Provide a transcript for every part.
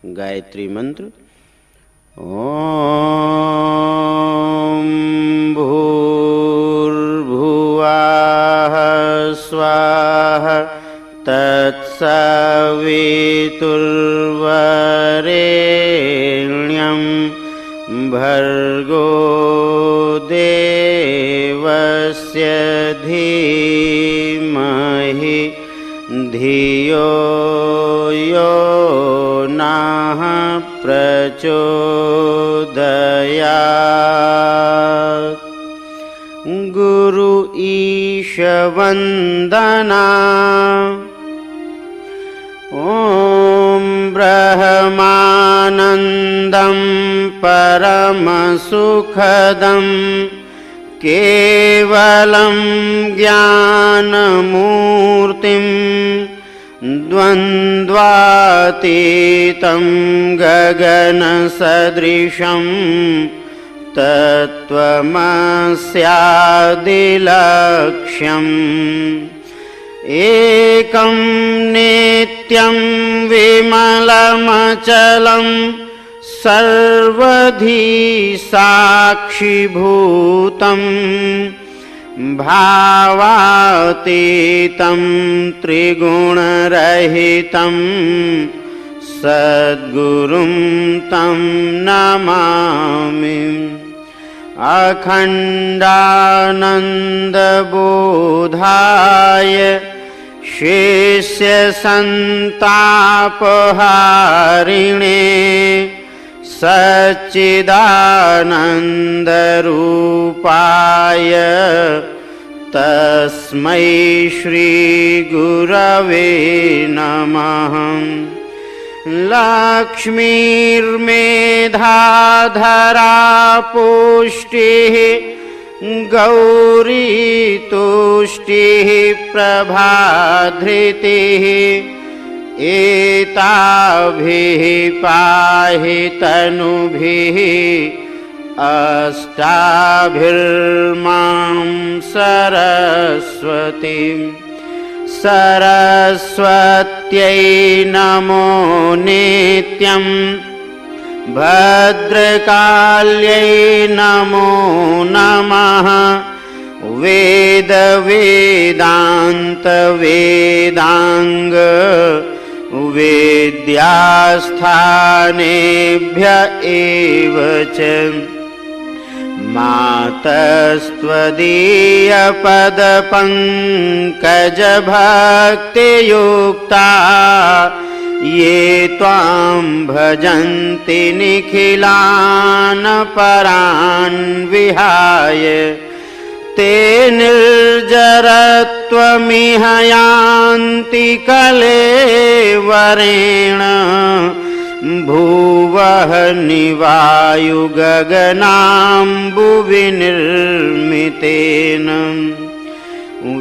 गायत्री मंत्र। ओम भूर्भुवः स्वाहा तत्सवितुर्वरेण्यं भर्गो देवस्य धीमहि धियो यो नः प्रचोदयात्। गुरु ईश वंदना। ओम ब्रह्मानंदं परमसुखदं केवलं ज्ञानमूर्तिं द्वन्द्वातीतं गगनसदृशं तत्त्वमस्यादिलक्ष्यम्। एकं नित्यं विमलमचलं सर्वधी साक्षिभूतं भावातीतं त्रिगुणरहितं सद्गुरुं तं नमामि। अखण्डानन्दबोधाय शिष्यसन्तापहारिणे सच्चिदानन्दरूपाय तस्मै श्रीगुरवे नमः। लक्ष्मीर्मेधाधरा पुष्टिः गौरी तुष्टिः प्रभाधृतिः एताभिः पाहि तनुभिः अष्टाभिर्मां सरस्वतीम्। सरस्वत्यै नमो नित्यं भद्रकाल्यै नमो नमः। वेदान्त वेदांग विद्यास्थानेभ्य एव च मातस्त्वदीयपदपङ्कजभक्तियुक्ता ये त्वां भजन्ति निखिलान् परान् विहाय। ते निर्जरत्वमिह यान्ति कलेवरेण भुवः निवायुगगनाम्बुविनिर्मितेन।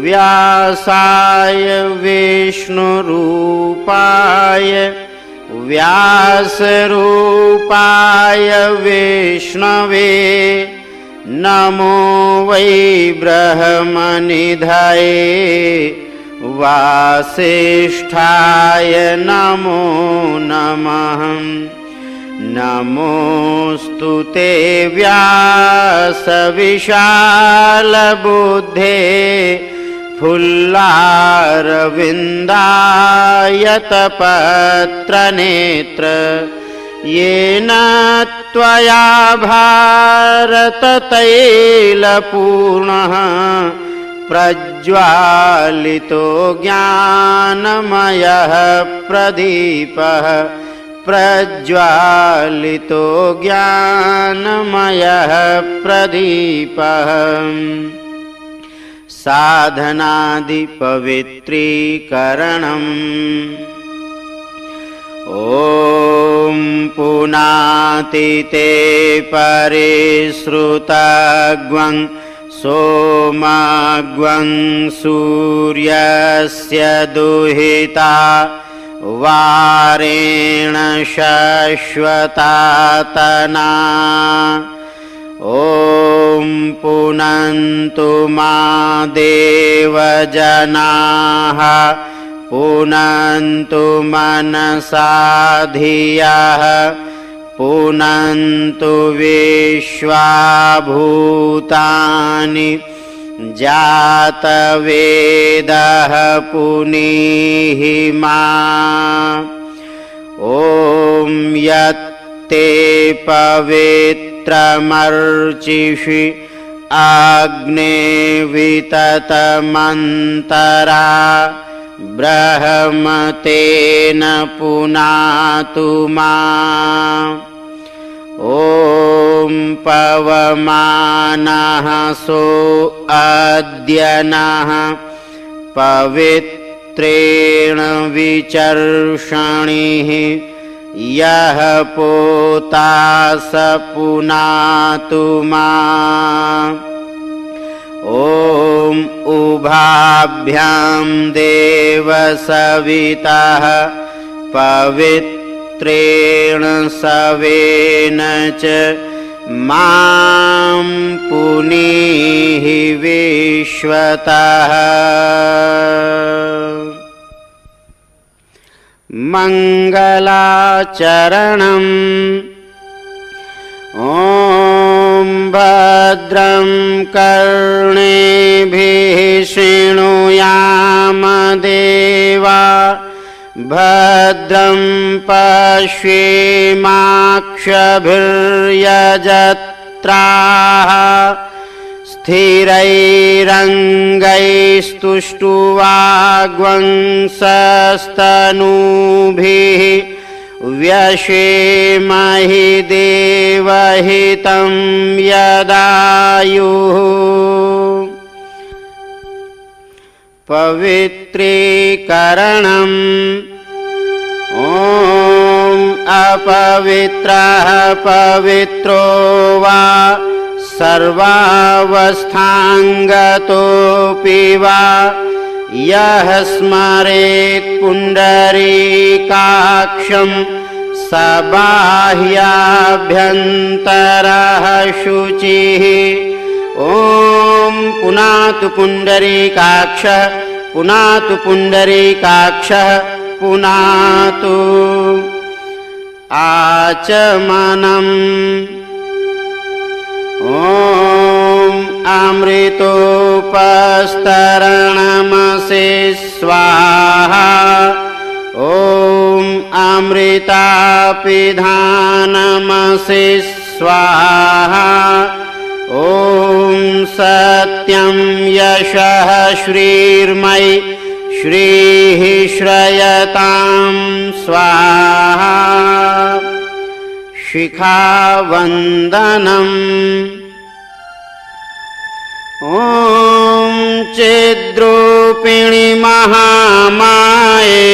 व्यासाय विष्णुरूपाय व्यासरूपाय विष्णवे नमो वै ब्रह्मनिधये वासिष्ठाय नमो नमः। नमोऽस्तु ते व्यासविशालबुद्धे फुल्लारविन्दायतपत्रनेत्र। येन त्वया भारततैलपूर्णः प्रज्वालितो ज्ञानमयः प्रदीपः। प्रज्वालितो ज्ञानमयः प्रदीपः। साधनादिपवित्रीकरणम्। ॐ पुनातिते परिश्रुतग्वं सोमग्वं सूर्यस्य दुहिता वारेण शश्वतातना। ॐ पुनन्तु मा देवजनाः पुनन्तु मनसा धियः पुनन्तु विश्वाभूतानि जातवेदः पुनीहि मा ॐ यत्ते पवित्रमर्चिषि अग्ने विततमन्तरा ब्रह्मतेन पुनातु मा ॐ पवमानः सो अद्य नः पवित्रेण विचर्षणिः यः पोता स पुनातु मा ॐ उभाभ्यां देवसवितः पवित्रेण सवेन च मां पुनीहि विश्वतः मङ्गलाचरणम् ॐ भद्रं कर्णेभिः शृणुयाम देवा भद्रं पश्येमाक्षभिर्यजत्राः स्थिरैरङ्गैस्तुष्टुवाग्वंसस्तनूभिः व्यशेमहि देवहितं यदायुः पवित्रीकरणम् ॐ अपवित्रः पवित्रो वा सर्वावस्थाङ्गतोऽपि वा यः स्मरेत् पुण्डरीकाक्षं स बाह्याभ्यन्तरः शुचिः ॐ पुनातु पुण्डरीकाक्षः पुनातु पुण्डरीकाक्षः पुनातु आचमनम् ॐ अमृतोपस्तरणमसि स्वाहा ॐ अमृतापिधानमसि स्वाहा ॐ सत्यं यशः श्रीर्मयि श्रीः श्रयतां स्वाहा शिखावन्दनम् ॐ चिद्रूपिणि महामाये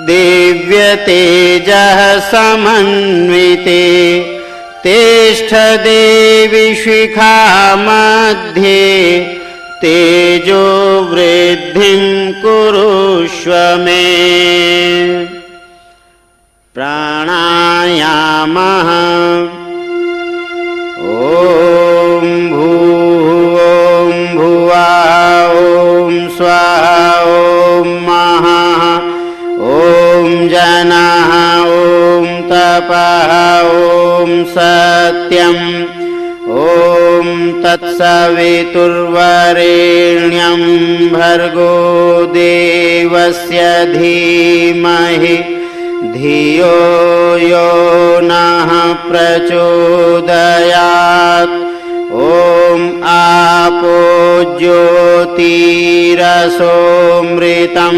दिव्यतेजः समन्विते तिष्ठ देवि शिखामध्ये तेजो वृद्धिं कुरुष्व मे प्राणायामः ॐ भूः ॐ भुवः ॐ स्वः ॐ महः ॐ जनः ॐ तपः ॐ सत्यम् ॐ तत्सवितुर्वरेण्यं भर्गो देवस्य धीमहि धियो यो नः प्रचोदयात् ॐ आपो ज्योतिरसोऽमृतं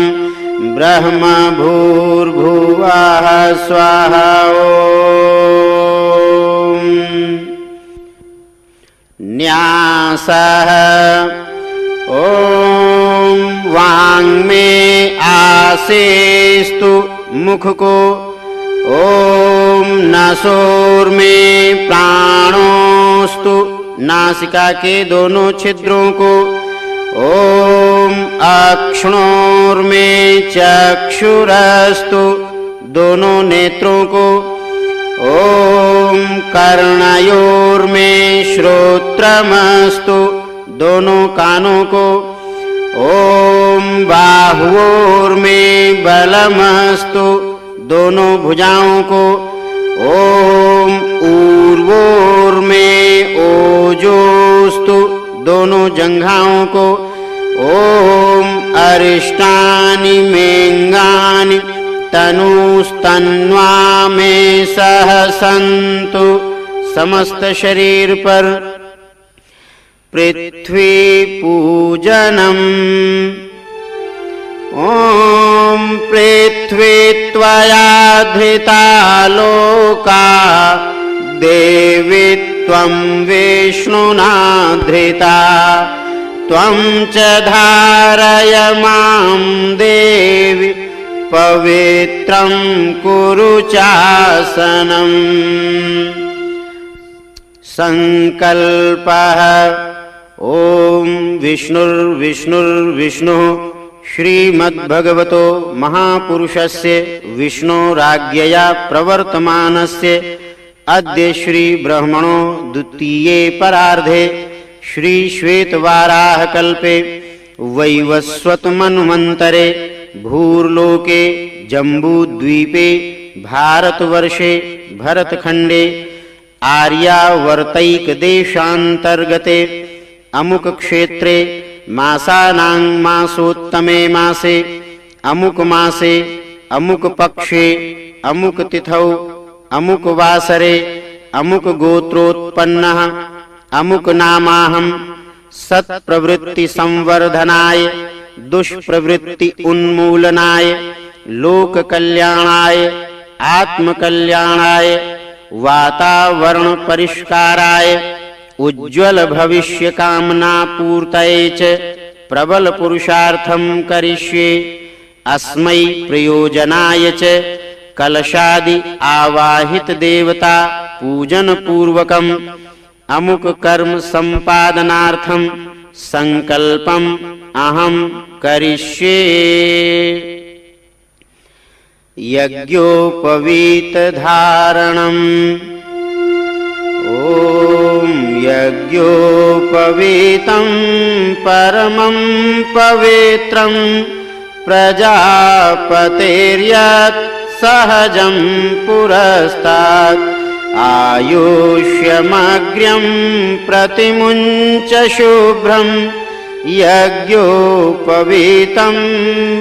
ब्रह्म भूर्भुवः स्वः ॐ न्यासः ॐ वाङ्मे आसेस्तु मुख को ॐ नसोर्मे प्राणोस्तु नासिका के दोनों छिद्रों को ॐ अक्ष्णोर्मे चक्षुरस्तु दोनों नेत्रों को ॐ कर्णयोर्मे श्रोत्रमस्तु दोनों कानों को ओम बाहुओर्मे बलमस्तु दोनों भुजाओं को। ओम ऊर्वोर्मे ओजोस्तु दोनों जंघाओं को। ओम अरिष्टानि मेंगानि तनुस्तन्वा में सहसन्तु समस्त शरीर पर पृथ्वी पूजनम्। ओम पृथ्वी त्वया धृता लोका देवी त्वं विष्णुना धृता त्वं च धारय मां देवी पवित्रं कुरु चासनम्। संकल्पः ओम विष्णुर्विष्णुर्विष्णुः श्रीमद्भगवतो महापुरुषस्य विष्णोराज्ञया प्रवर्तमानस्य अद्य श्री ब्रह्मणो द्वितीये परार्धे श्री श्वेतवाराहकल्पे वैवस्वत मन्वन्तरे भूर्लोके जम्बूद्वीपे भारतवर्षे भरतखण्डे आर्यावर्तैक देशान्तर्गते अमुक क्षेत्रे मासानां मासोत्तमे मासे अमुक मासे अमुक पक्षे अमुक तिथौ अमुक वासरे अमुक गोत्रोत्पन्नः अमुक नामाहं सत्प्रवृत्ति संवर्धनाय दुष्प्रवृत्ति उन्मूलनाय लोक कल्याणाय आत्म कल्याणाय वातावरण परिष्काराय उज्ज्वल भविष्य कामना पूर्तये च प्रबल पुरुषार्थं करिष्ये। अस्मै प्रयोजनाय च कलशादि आवाहित देवता पूजन पूर्वकम् अमुक कर्म संपादनार्थं संकल्पम् अहं करिष्ये। यज्ञोपवीत धारणम्। ओम यज्ञोपवीतं परमं पवित्रं प्रजापतेर्यत् सहजं पुरस्तात् आयुष्यमग्र्यं प्रतिमुञ्च शुभ्रं यज्ञोपवीतं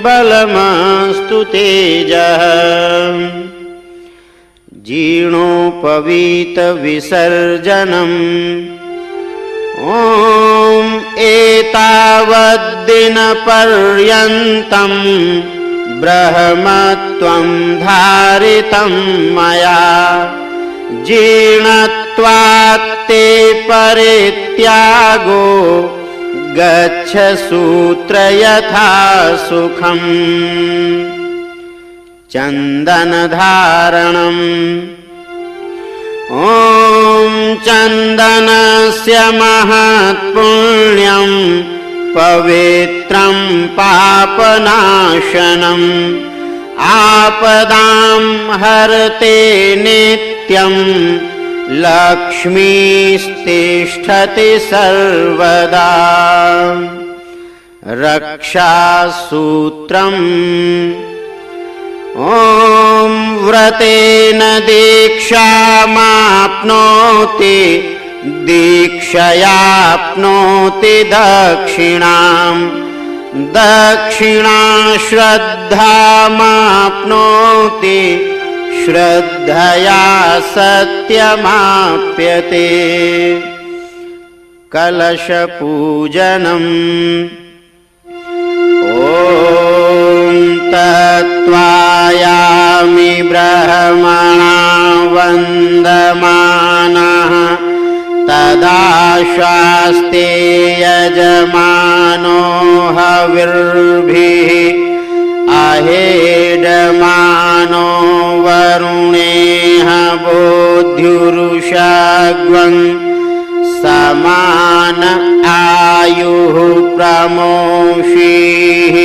बलमस्तु तेजः। जीर्णोपवीत विसर्जनम्। ओम एतावद्दिन पर्यन्तं ब्रह्मत्वं धारितं मया जीर्णत्वात्ते परित्यागो गच्छ सूत्र यथा सुखम्। चंदन धारणम्। ओम चंदनस्य महत्पुण्यं पवित्रं पापनाशनम् आपदां हरते नित्यं लक्ष्मीस्तिष्ठति सर्वदा। रक्षासूत्रम्। ओम व्रतेन दीक्षामाप्नोति दीक्षयाप्नोति दक्षिणां दक्षिणा श्रद्धामाप्नोति श्रद्धया सत्यमाप्यते। कलशपूजनम्। तत्त्वायामि ब्रह्मणा वन्दमानः तदा शास्ते यजमानो हविर्भिः अहेडमानो वरुणेह बोध्युरुषग्वं समान आयुः प्रमोषीः।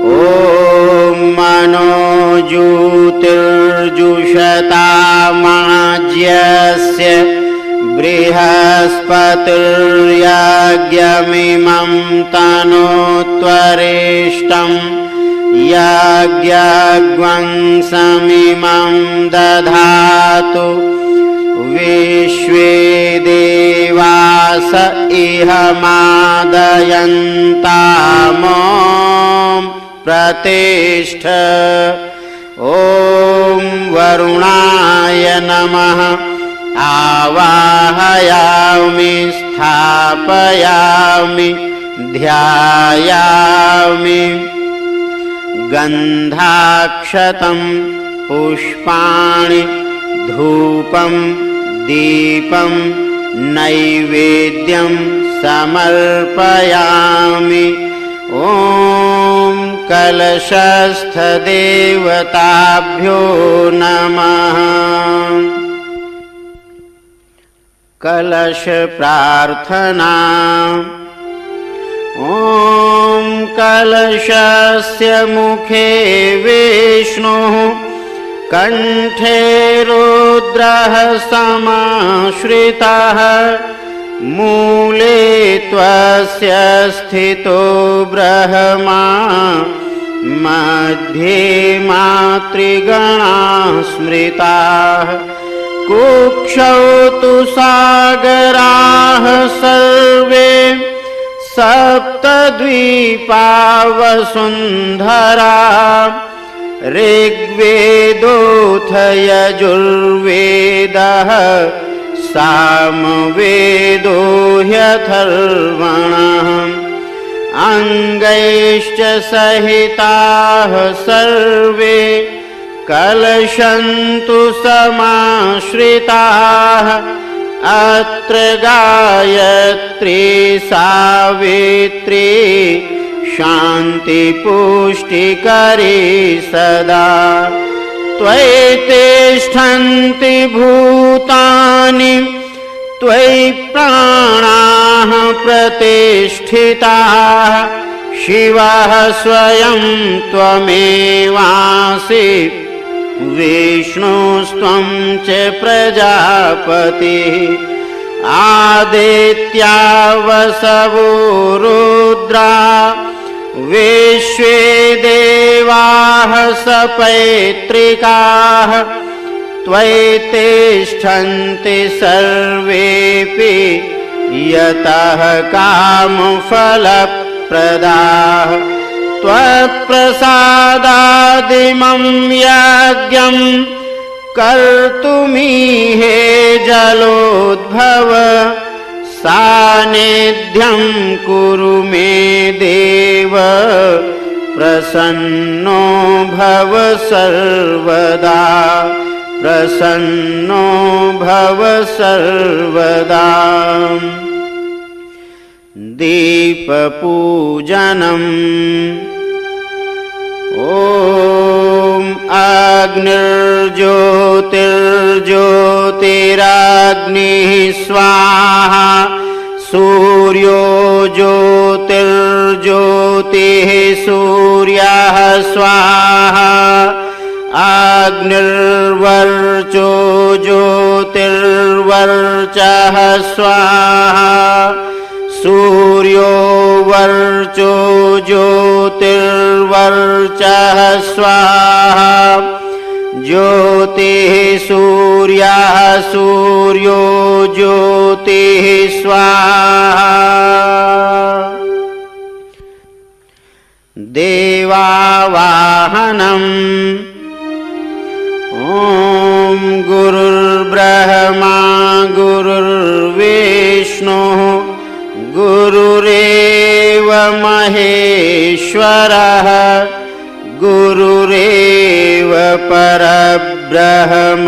ओम मनोज्योतिर्जुषतामाज्यस्य बृहस्पतिर्यज्ञमिमं तनोत्वरेष्टं यज्ञग्वंसमिमं दधातु विश्वे देवास इह मादयन्तामो प्रतिष्ठ। ॐ वरुणाय नमः। आवाहयामि स्थापयामि ध्यायामि। गन्धाक्षतं पुष्पाणि धूपं दीपं नैवेद्यं समर्पयामि। ॐ कलशस्थदेवताभ्यो नमः। कलश प्रार्थना। ॐ कलशस्य मुखे विष्णुः कण्ठे रुद्रः समाश्रितः मूले त्वस्य स्थितो ब्रह्मा मध्ये मातृगणाः स्मृताः कुक्षौ तु सागराः सर्वे सप्तद्वीपा वसुन्धरा ऋग्वेदोऽथ यजुर्वेदः सामवेदो ह्यथर्वणः अङ्गैश्च सहिताः सर्वे कलशन्तु समाश्रिताः अत्र गायत्री सावित्री शान्तिपुष्टिकरी सदा त्वयि तिष्ठन्ति भूतानि त्वयि प्राणाः प्रतिष्ठिताः शिवः स्वयं त्वमेवासि विष्णुस्त्वं च प्रजापतिः आदित्या वसवो रुद्रा विश्वे देवाः सपैत्रिकाः त्वयि तिष्ठन्ति सर्वेऽपि यतः कामफलप्रदाः त्वत्प्रसादादिमं यज्ञं कर्तुमीहे जलोद्भव सान्निध्यं कुरु मे देव प्रसन्नो भव सर्वदा प्रसन्नो भव सर्वदा। दीपपूजनम्। ॐ अग्निर्ज्योतिर्ज्योतिराग्निः स्वाहा सूर्यो ज्योतिर्ज्योतिः सूर्यः स्वाहा अग्निर्वर्चो ज्योतिर्वर्चः स्वाहा सूर्यो वर्चो ज्योतिर्वर्चः स्वाहा ज्योतिः सूर्यः सूर्यो ज्योतिः स्वाहा। देवावाहनम्। ॐ गुरुर्ब्रह्मा गुरुर्विष्णुः गुरुरेव महेश्वरः गुरुरेव परब्रह्म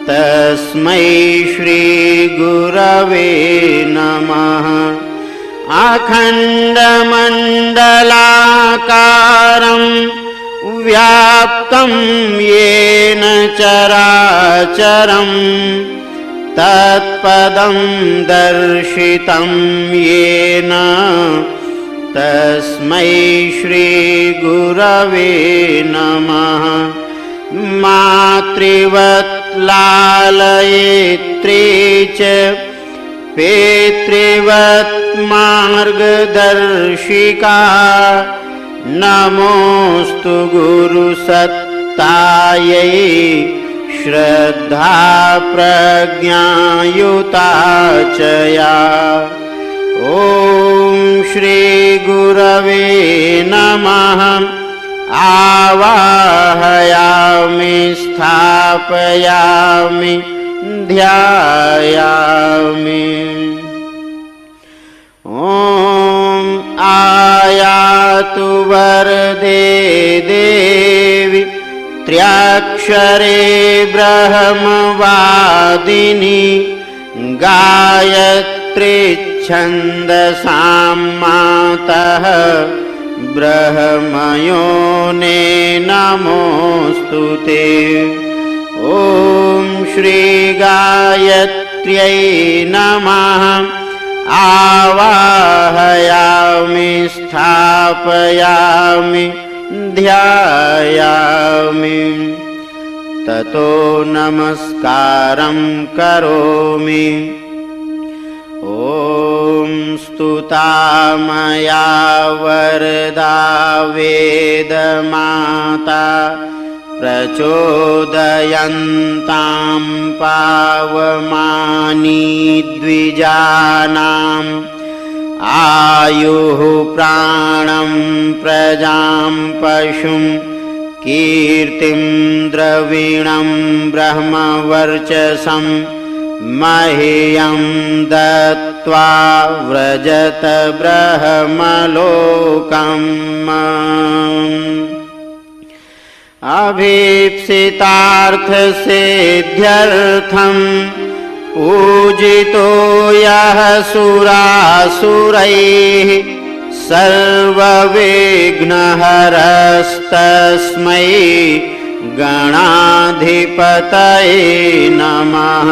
तस्मै श्रीगुरवे नमः। अखण्डमण्डलाकारं व्याप्तं येन चराचरं तत्पदं दर्शितं येन तस्मै श्रीगुरवे नमः। मातृवत् लालयित्री च पितृवत् मार्गदर्शिका नमोऽस्तु गुरुसत्तायै श्रद्धा प्रज्ञायुता च या। ॐ श्री गुरवे नमः। आवाहयामि स्थापयामि ध्यायामि। ॐ आयातु वरदे देवी त्र्यक्षरे ब्रह्मवादिनी गायत्री छन्दसां मातः ब्रह्मयोने नमोऽस्तु ते। ॐ श्री गायत्र्यै नमः। आवाहयामि स्थापयामि ध्यायामि। ततो नमस्कारं करोमि। ॐ स्तुता मया वरदा वेदमाता प्रचोदयन्तां पावमानी द्विजानाम् आयुः प्राणं प्रजां पशुं कीर्तिं द्रविणं ब्रह्मवर्चसं मह्यं दत्त्वा व्रजत ब्रह्मलोकम्। अभीप्सितार्थसिद्ध्यर्थं पूजितो यः सुरासुरैः सर्वविघ्नहरस्तस्मै गणाधिपतये नमः।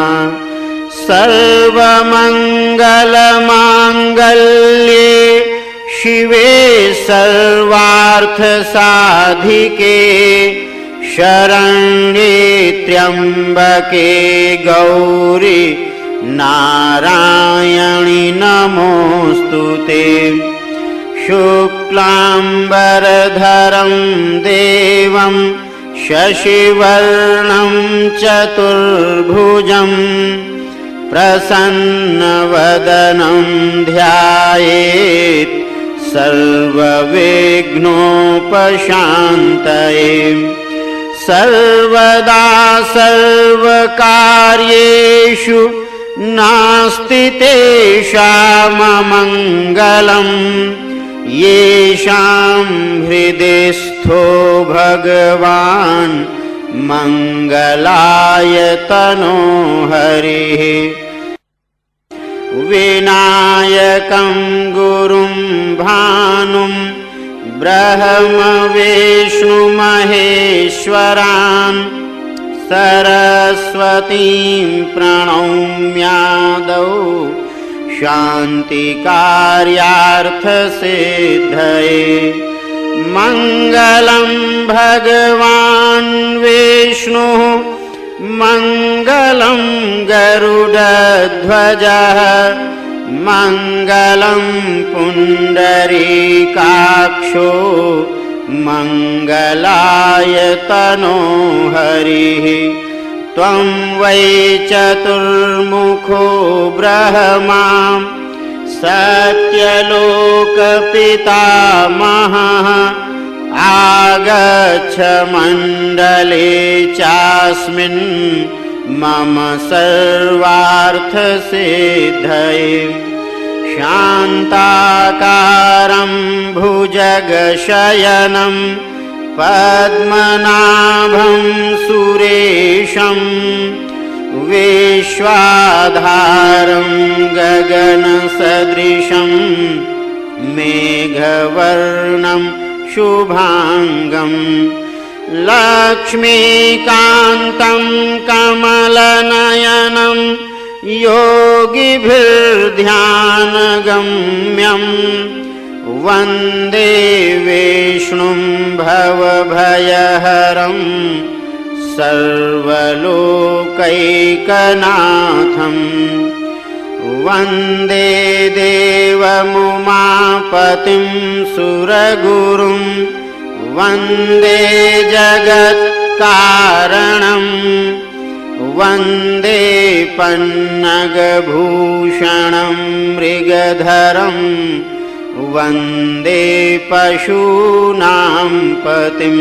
सर्वमङ्गलमाङ्गल्ये शिवे सर्वार्थसाधिके शरण्ये त्र्यम्बके गौरी नारायणि नमोऽस्तु ते। शुक्लाम्बरधरं देवं शशिवर्णं चतुर्भुजं प्रसन्नवदनं ध्यायेत् सर्वविघ्नोपशान्तये। सर्वदा सर्वकार्येषु नास्ति तेषाममङ्गलम् येषां हृदि स्थो भगवान् मङ्गलाय तनो हरिः। विनायकं गुरुं भानुं ब्रह्म विष्णु महेश्वरान् सरस्वतीं प्रणौम्यादौ शान्तिकार्यार्थसिद्धये। मङ्गलं भगवान् विष्णुः मङ्गलं गरुडध्वजः मङ्गलं पुण्डरीकाक्षो मङ्गलाय तनो हरिः। त्वं वै चतुर्मुखो ब्रह्मा सत्यलोकपितामहः आगच्छ मण्डले चास्मिन् मम सर्वार्थसिद्धये। शान्ताकारं भुजगशयनं पद्मनाभं सुरेशं विश्वाधारं गगनसदृशं मेघवर्णं शुभांगं लक्ष्मीकान्तं कमलनयनं योगिभिर्ध्यानगम्यं वन्दे विष्णुं भवभयहरं सर्वलोकैकनाथं वन्दे देवमुमापतिं सुरगुरुं वन्दे जगत्कारणं वन्दे पन्नगभूषणं मृगधरं वन्दे पशूनां पतिं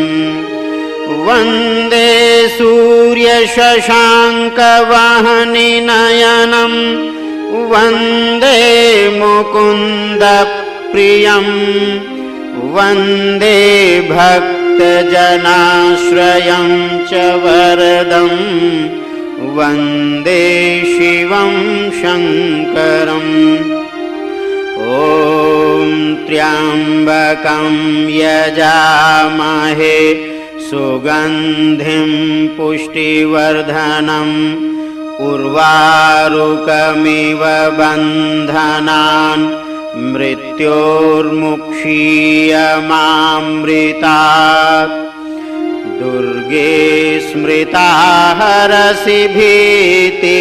वन्दे सूर्यशशाङ्कवहनिनयनं वन्दे मुकुन्दप्रियं वन्दे भक्तजनाश्रयं च वरदं वन्दे शिवं शङ्करम् ॐ त्र्यम्बकं यजामहे सुगन्धिं पुष्टिवर्धनम् उर्वारुकमिव बन्धनान् मृत्योर्मुक्षीयमामृतात् दुर्गे स्मृता हरसि भीतिमशेषजन्तोः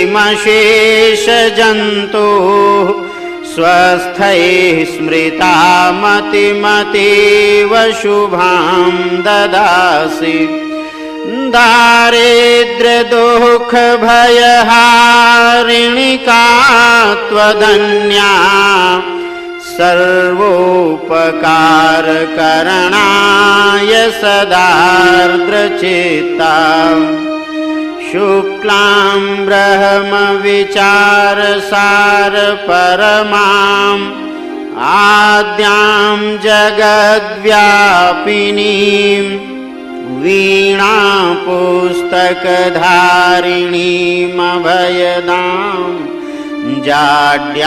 स्वस्थैः स्मृता मतिमतीव शुभां ददासि दारिद्र्यदुःखभयहारिणि का त्वदन्या सर्वोपकारकरणाय सदार्द्रचित्ता शुक्लां ब्रह्मविचारसारपरमाम् आद्यां जगद्व्यापिनीं वीणापुस्तकधारिणीमभयदां जाड्यान्धकारापहाम्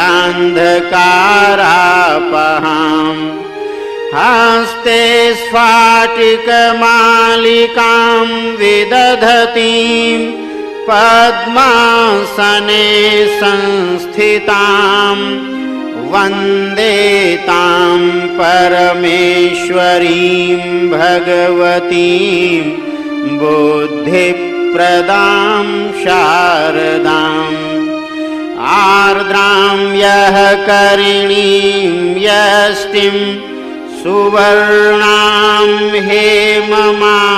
हस्ते स्फाटिकमालिकां विदधतीं पद्मासने संस्थितां वन्दे तां परमेश्वरीं भगवतीं बुद्धिप्रदां शारदाम् आर्द्रां यः करिणीं यष्टिं सुवर्णां हेममालिनीं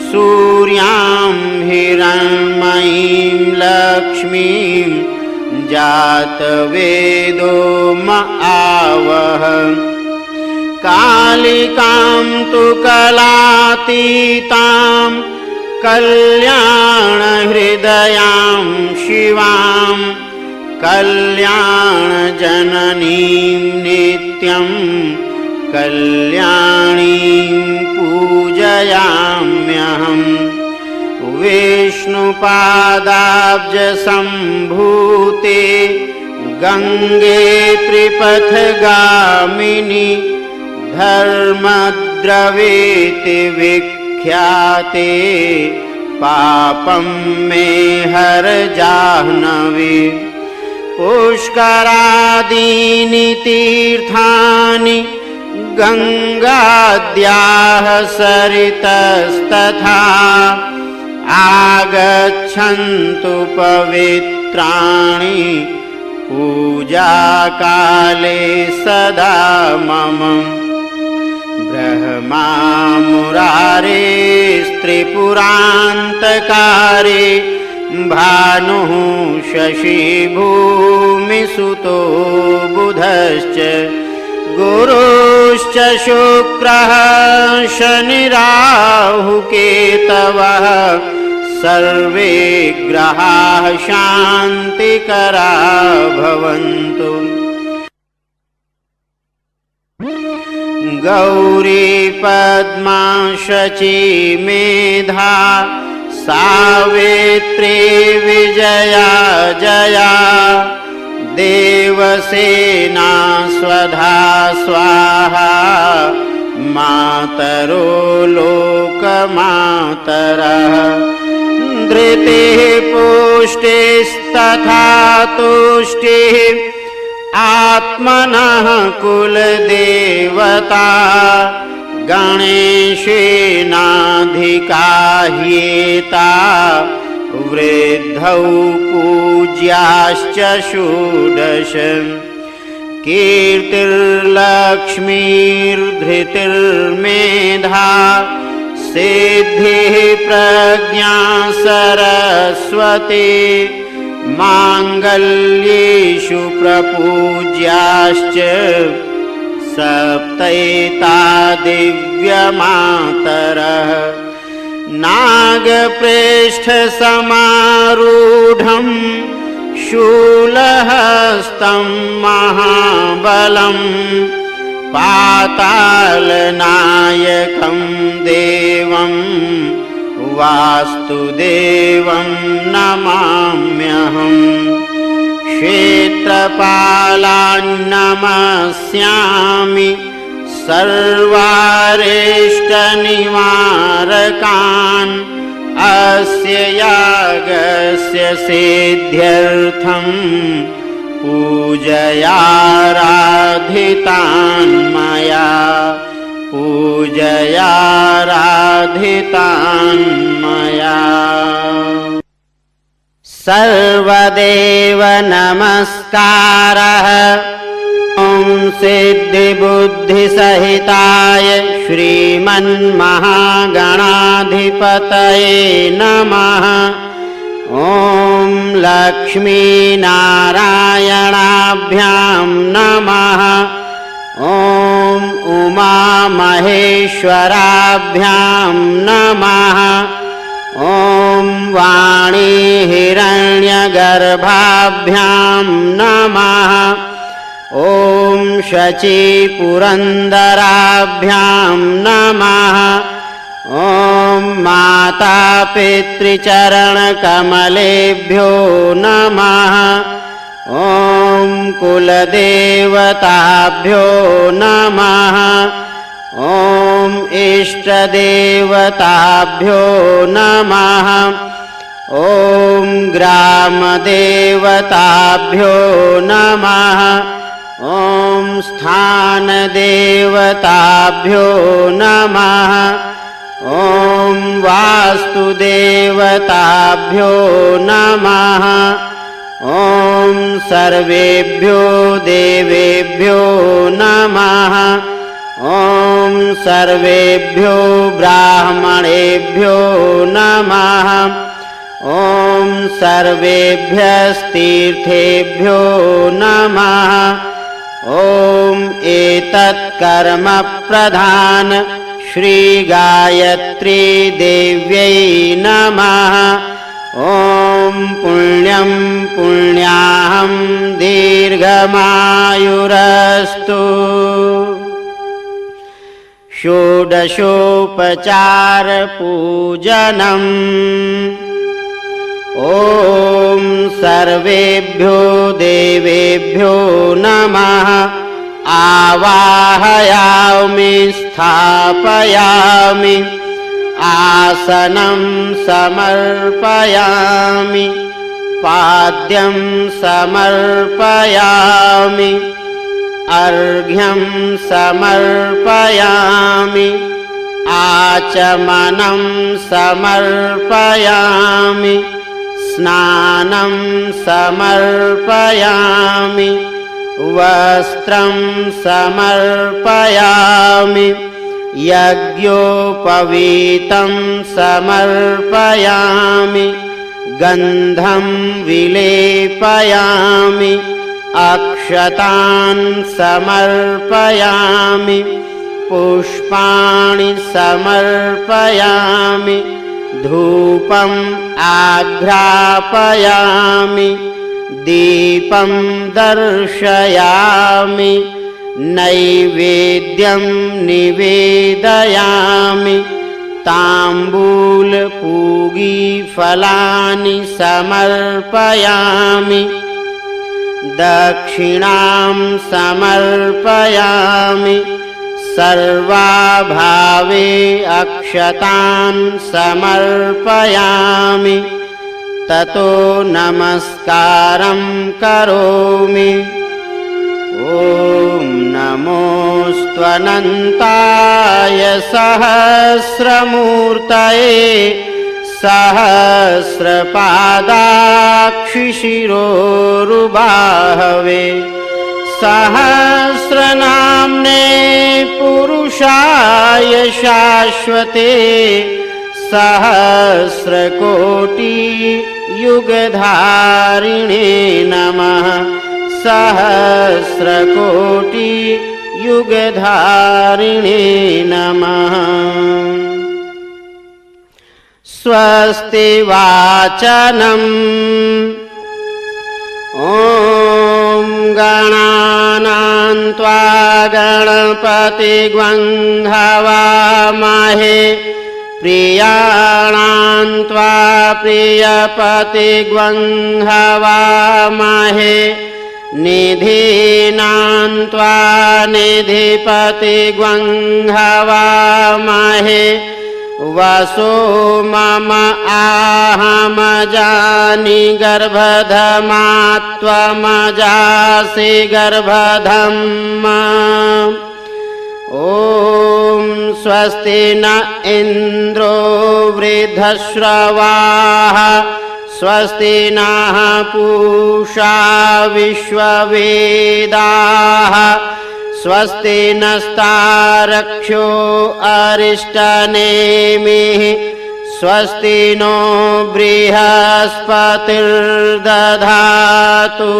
सूर्यां हिरण्मयीं लक्ष्मीं जातवेदो आवह कालिकां तु कलातीतां कल्याणहृदयां शिवां कल्याणजननीं नित्यं कल्याणीं पूजयाम्यहम् विष्णुपादाब्जसम्भूते गंगे त्रिपथगामिनि धर्मद्रवेति विख्याते पापं मे हर जाह्नवी पुष्करादीनि तीर्थानि गंगाद्याः सरितस्तथा आगच्छन्तु पवित्राणि पूजाकाले सदा मम ब्रह्मा मुरारे त्रिपुरान्तकारे भानुः शशिभूमिसुतो बुधश्च गुरुश्च शुक्रः शनिराहुकेतवः सर्वे ग्रहाः शान्तिकरा भवन्तु। गौरी पद्मा शची मेधा सावित्री विजया जया देवसेना स्वधा स्वाहा मातरो लोकमातरः धृतिः पुष्टिस्तथा तुष्टिः आत्मनः कुलदेवता गणेशेनाधिकाह्येता वृद्धौ पूज्याश्च षोडश कीर्तिर्लक्ष्मीर्धृतिर्मेधा सिद्धिः प्रज्ञा सरस्वती माङ्गल्येषु प्रपूज्याश्च सप्तैता दिव्यमातरः नागप्रेष्ठसमारूढं शूलहस्तं महाबलं पातालनायकं देवं वास्तुदेवं नमाम्यहम् क्षेत्रपालान्नमस्यामि सर्वारिष्टनिवारकान् अस्य यागस्य सिद्ध्यर्थं पूजयाराधितान् मया पूजयाराधितान् मया। सर्वदेव नमस्कारः। ॐ सिद्धिबुद्धिसहिताय श्रीमन्महागणाधिपतये नमः। ॐ लक्ष्मीनारायणाभ्यां नमः। ॐ उमामहेश्वराभ्यां नमः। ॐ वाणीहिरण्यगर्भाभ्यां नमः। ॐ शचीपुरन्दराभ्यां नमः। ॐ मातापितृचरणकमलेभ्यो नमः। ॐ कुलदेवताभ्यो नमः। ॐ इष्टदेवताभ्यो नमः। ॐ ग्रामदेवताभ्यो नमः। ॐ स्थानदेवताभ्यो नमः। ॐ वास्तुदेवताभ्यो नमः। ॐ सर्वेभ्यो देवेभ्यो नमः। ॐ सर्वेभ्यो ब्राह्मणेभ्यो नमः। ॐ सर्वेभ्यस्तीर्थेभ्यो नमः। ॐ एतत्कर्म प्रधान श्रीगायत्री देव्यै नमः। ॐ पुण्यं पुण्याहं दीर्घमायुरस्तु। षोडशोपचार पूजनम्। ॐ सर्वेभ्यो देवेभ्यो नमः। आवाहयामि स्थापयामि आसनं समर्पयामि पाद्यं समर्पयामि अर्घ्यं समर्पयामि आचमनं समर्पयामि स्नानं समर्पयामि वस्त्रं समर्पयामि यज्ञोपवीतं समर्पयामि गन्धं विलेपयामि अक्षतान् समर्पयामि पुष्पाणि समर्पयामि धूपम् आघ्रापयामि दीपं दर्शयामि नैवेद्यं निवेदयामि ताम्बूलपूगीफलानि समर्पयामि दक्षिणां समर्पयामि सर्वाभावे अक्षतान् समर्पयामि ततो नमस्कारं करोमि। ॐ नमोऽस्त्वनन्ताय सहस्रमूर्तये सहस्रपादाक्षिशिरोरुबाहवे सहस्रनाम्ने पुरुषाय शाश्वते सहस्रकोटियुगधारिणे नमः सहस्रकोटियुगधारिणे नमः। स्वस्ति वाचनम् ॐ गणानां त्वा गणपतिग्वं हवामहे प्रियाणां त्वा प्रियपतिग्वं हवामहे निधीनां त्वा निधिपतिग्वं हवामहे वसो मम आहमजानि गर्भधमात्वमजासि गर्भधम्। ॐ स्वस्ति न इन्द्रो वृद्धश्रवाः स्वस्ति नः पूषा विश्ववेदाः स्वस्ति नस्तारक्षो अरिष्टनेमिः स्वस्ति नो बृहस्पतिर्दधातु।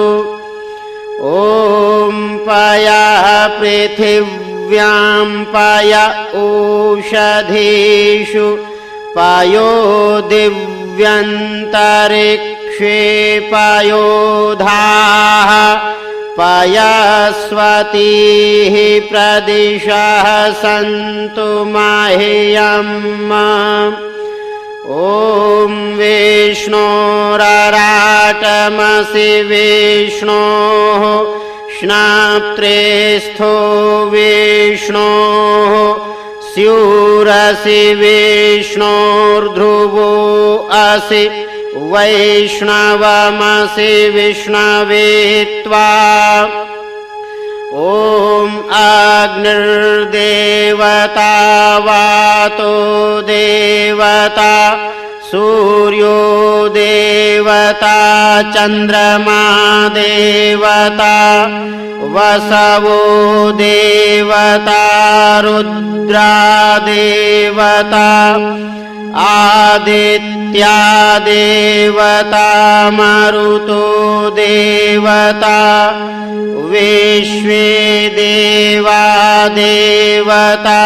ॐ पयः पृथिव्यां पय ओषधीषु पयो दिव्यन्तरिक्षे पयोधाः पयस्वतीः प्रदिशः सन्तु मह्यम्। ॐ विष्णोरराटमसि विष्णोः स्नाप्त्रेस्थो विष्णोः स्यूरसि विष्णोर्ध्रुवो असि वैष्णवमसि विष्णवे त्वा। ॐ अग्निर्देवता वातो देवता सूर्यो देवता चन्द्रमा देवता वसवो देवता रुद्रा देवता आदित्या देवता मरुतो देवता विश्वे देवा देवता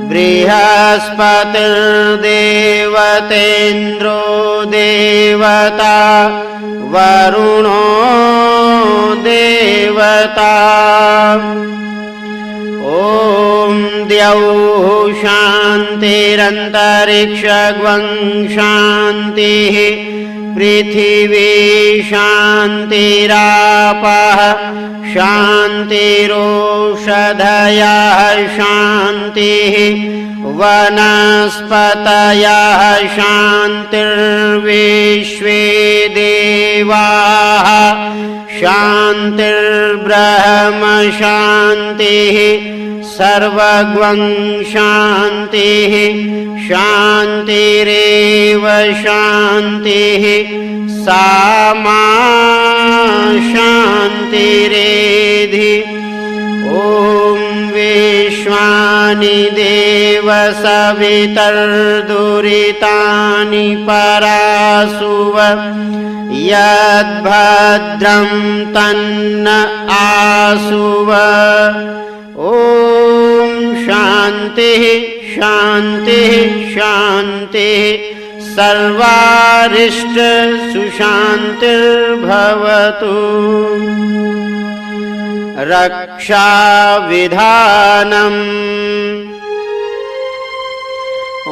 बृहस्पतिर्देवतेन्द्रो देवता वरुणो देवता। ॐ द्यौः शान्तिरन्तरिक्षगं शान्तिः पृथिवी शान्तिरापः शान्तिरोषधयः शान्तिः वनस्पतयः शान्तिर्विश्वे देवाः शान्तिर्ब्रह्म शान्तिः सर्वगं शान्तिः शान्तिरेव शान्तिः सामा शान्तिरेधि। ॐ विश्वानि देव सवितर्दुरितानि परासुव यद्भद्रं तन्न आसुव। ॐ शान्तिः शान्तिः शान्तिः सर्वारिष्ट सुशान्तिर्भवतु। रक्षाविधानम्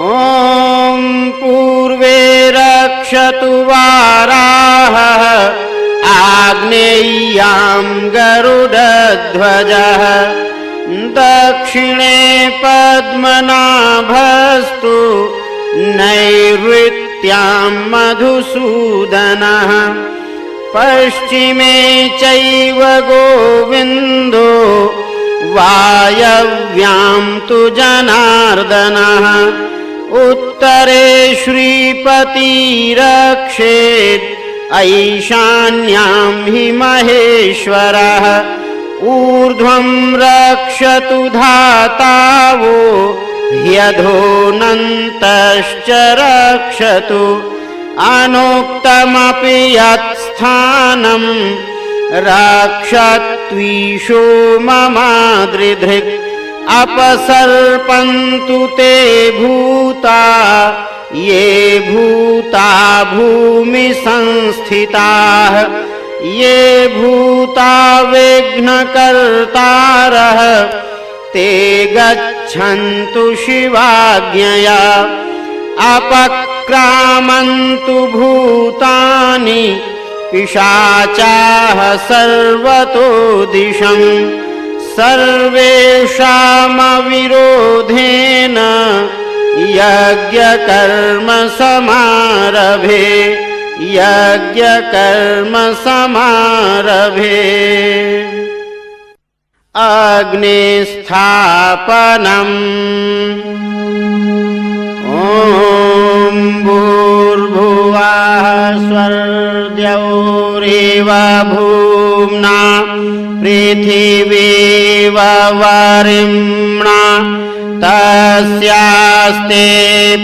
ॐ पूर्वे रक्षतु वाराहः आग्नेय्यां गरुडध्वजः दक्षिणे पद्मनाभस्तु नैऋत्यां मधुसूदनः पश्चिमे चैव गोविन्दो वायव्यां तु जनार्दनः उत्तरे श्रीपतिरक्षेत् ऐशान्यां हि महेश्वरः ऊर्ध्वं रक्षतु धातावो ह्यधोऽनन्तश्च रक्षतु अनुक्तमपि यत्स्थानं रक्षत्वीशो ममादृधृक् अपसर्पन्तु ते भूता ये भूता भूमि संस्थिताः ये भूता विघ्नकर्तारः ते गच्छन्तु शिवाज्ञया अपक्रामन्तु भूतानि पिशाचाः सर्वतो दिशम् सर्वेषामविरोधेन यज्ञकर्म समारभे यज्ञकर्म समारभे अग्निस्थापनम् ॐ भूर्भुवः स्वर्द्यौरेव भूम्ना पृथिवीव वरिम्णा तस्यास्ते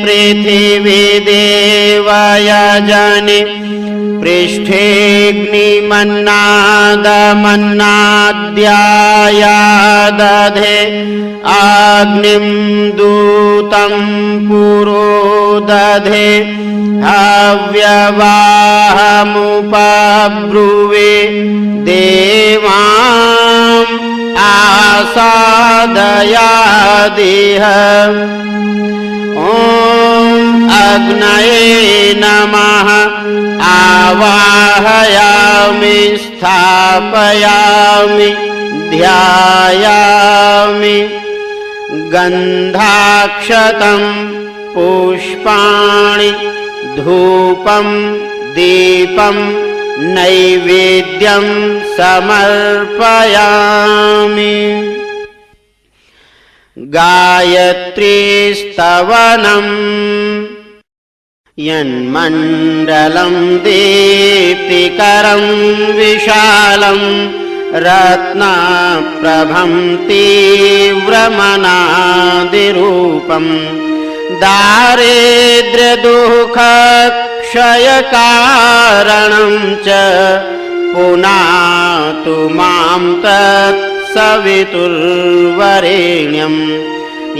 पृथिवी देवयजनि पृष्ठेऽग्निमन्नादमन्नाद्यायादधे अग्निं दूतं पुरोदधे हव्यवाहमुपब्रुवे देवाम् आसादयादिह ॐ अग्नये नमः आवाहयामि स्थापयामि ध्यायामि गन्धाक्षतं पुष्पाणि धूपं दीपं नैवेद्यं समर्पयामि गायत्रीस्तवनम् यन्मण्डलं दीप्तिकरं विशालं रत्नप्रभं तीव्रमनादिरूपं दारिद्र्यदुःखक्षयकारणं च पुनातु मां तत्सवितुर्वरेण्यं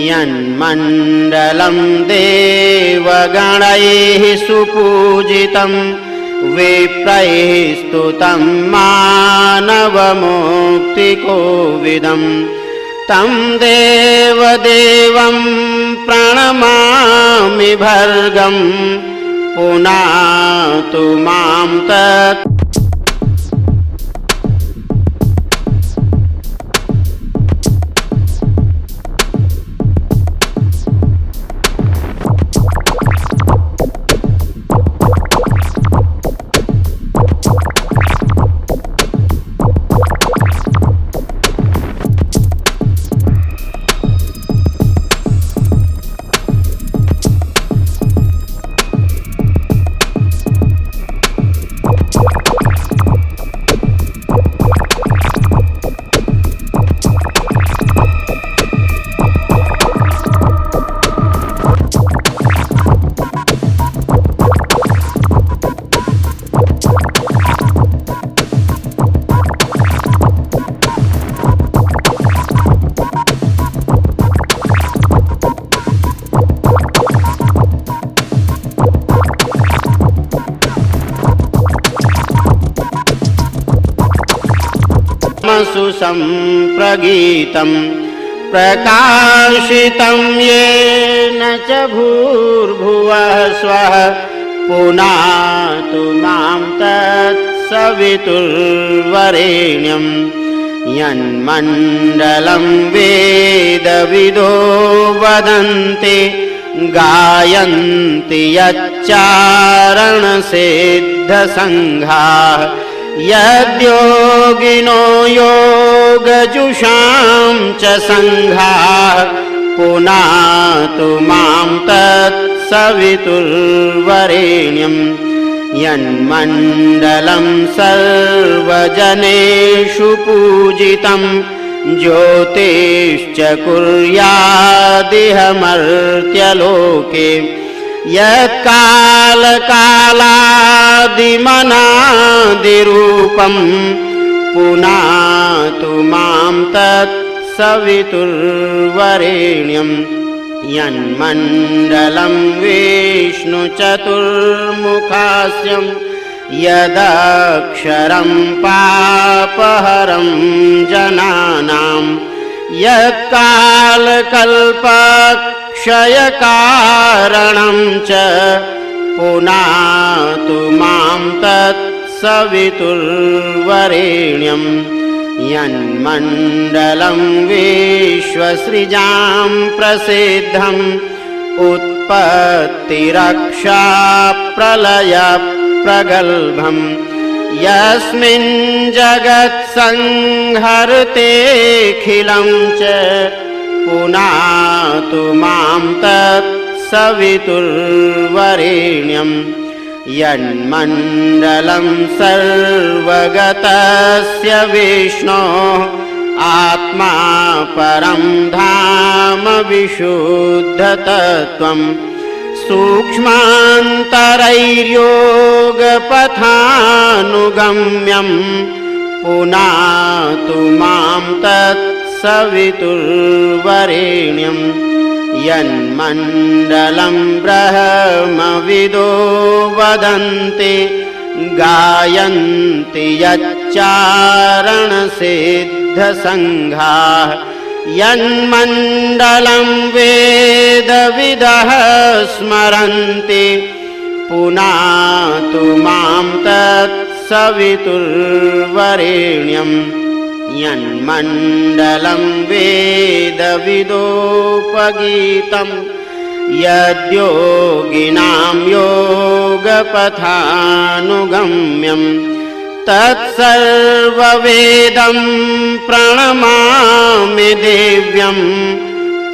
यन्मण्डलं देवगणैः सुपूजितं विप्रैः स्तुतं मानवमुक्तिकोविदं तं देवदेवं प्रणमामि भर्गं पुनातु मां तत् सुसंप्रगीतं प्रकाशितं येन च भूर्भुवः स्वः पुनातु मां तत्सवितुर्वरेण्यं यन्मण्डलं वेदविदो वदन्ति गायन्ति यच्चारणसिद्धसङ्घाः यद्योगिनो योगजुषां च संघाः पुनातु मां तत्सवितुर्वरेण्यं यन्मण्डलं सर्वजनेषु पूजितं ज्योतिश्च कुर्यादिह मर्त्यलोके यत्कालकालादिमनादिरूपं पुनातु मां तत्सवितुर्वरेण्यं यन्मण्डलं विष्णुचतुर्मुखास्यं यदक्षरं पापहरं जनानां यत्कालकल्पक्षयकारणं च पुनातु मां तत्सवितुर्वरेण्यं यन्मण्डलं विश्वसृजां प्रसिद्धम् उत्पत्तिरक्षा प्रलयप्रगल्भम् यस्मिन् जगत्संहर्तेऽखिलं च पुनातु मां तत्सवितुर्वरेण्यं यन्मण्डलं सर्वगतस्य विष्णोः आत्मा परं धाम विशुद्धतत्त्वम् सूक्ष्मान्तरैर्योगपथानुगम्यं पुनातु मां तत्सवितुर्वरेण्यं यन्मण्डलं ब्रह्मविदो वदन्ति गायन्ति यच्चारणसिद्धसङ्घाः यन्मण्डलं वेदविदः स्मरन्ति पुनातु मां तत्सवितुर्वरेण्यं यन्मण्डलं वेदविदोपगीतं यद्योगिनां योगपथानुगम्यं तत्सर्ववेदं प्रणमामि दिव्यं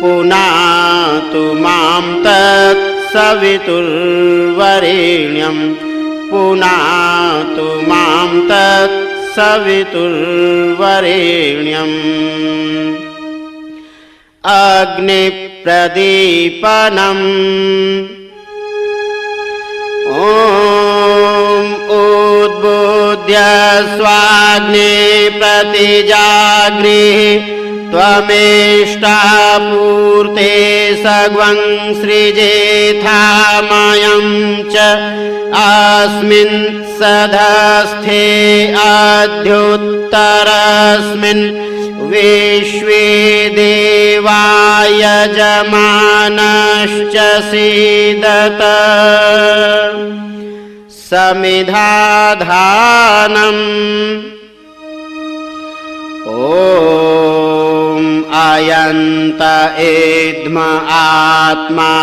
पुनातु मां तत्सवितुर्वरेण्यं पुनातु मां तत्सवितुर्वरेण्यम् अग्निप्रदीपनम् उद्बुद्ध्य स्वाग्ने प्रतिजाग्निः त्वमेष्टापूर्ते सग्वं सृजेथामयं च अस्मिन् सधस्थे अध्युत्तरस्मिन् विश्वे देवा यजमानश्च सीदत समिधाधानम् ॐ अयन्त इद्म आत्मा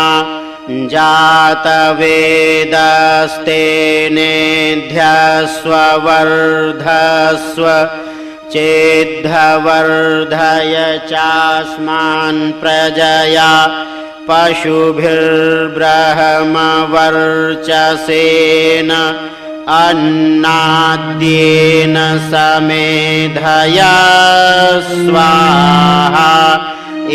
जातवेदस्तेनेध्यस्व वर्धस्व चेद्धवर्धय चास्मान् प्रजया पशुभिर्ब्रह्मवर्चसेन अन्नाद्येन समेधया स्वाहा